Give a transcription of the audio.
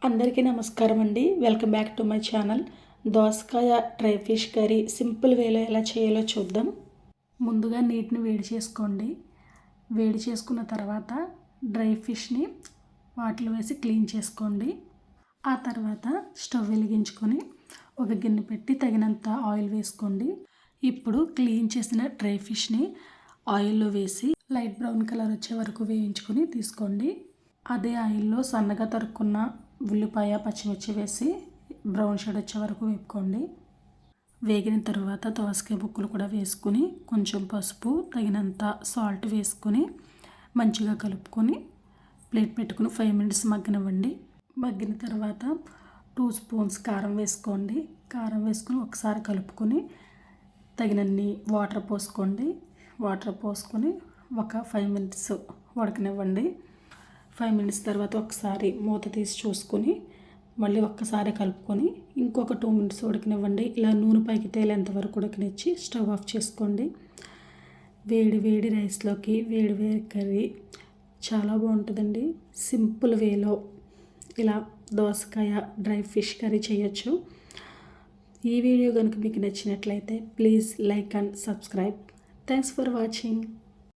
అందరికీ నమస్కారం అండి. Welcome back to my channel. దోసకాయ డ్రై ఫిష్ కర్రీ సింపుల్ వేలో ఎలా చేయాలో చూద్దాం. ముందుగా నీటిని వేడి చేసుకోండి. వేడి చేసుకున్న తర్వాత డ్రై ఫిష్ని వాటిలో వేసి క్లీన్ చేసుకోండి. ఆ తర్వాత స్టవ్ వెలిగించుకొని ఒక గిన్నె పెట్టి తగినంత ఆయిల్ వేసుకోండి. ఇప్పుడు క్లీన్ చేసిన డ్రై ఫిష్ని ఆయిల్లో వేసి లైట్ బ్రౌన్ కలర్ వచ్చే వరకు వేయించుకొని తీసుకోండి. అదే ఆయిల్లో సన్నగా తరుక్కున్న ఉల్లిపాయ పచ్చిమిర్చి వేసి బ్రౌన్ షేడ్ వచ్చే వరకు వేపుకోండి. వేగిన తర్వాత దోసకాయ ముక్కలు కూడా వేసుకుని కొంచెం పసుపు తగినంత సాల్ట్ వేసుకొని మంచిగా కలుపుకొని ప్లేట్ పెట్టుకుని 5 మినిట్స్ మగ్గనివ్వండి. మగ్గిన తర్వాత 2 స్పూన్స్ కారం వేసుకోండి. కారం వేసుకొని ఒకసారి కలుపుకొని తగినన్ని వాటర్ పోసుకోండి. వాటర్ పోసుకొని ఒక 5 మినిట్స్ ఉడకనివ్వండి. 5 మినిట్స్ తర్వాత ఒకసారి మూత తీసి చూసుకొని మళ్ళీ ఒక్కసారి కలుపుకొని ఇంకొక 2 మినిట్స్ ఉడకనివ్వండి. ఇలా నూనె పైకి తేలేంత వరకు ఉడకనిచ్చి స్టవ్ ఆఫ్ చేసుకోండి. వేడి వేడి రైస్లోకి వేడి వేడి కర్రీ చాలా బాగుంటుందండి. సింపుల్ వేలో ఇలా దోసకాయ డ్రై ఫిష్ కర్రీ చేయొచ్చు. ఈ వీడియో కనుక మీకు నచ్చినట్లయితే please like and subscribe. Thanks for watching.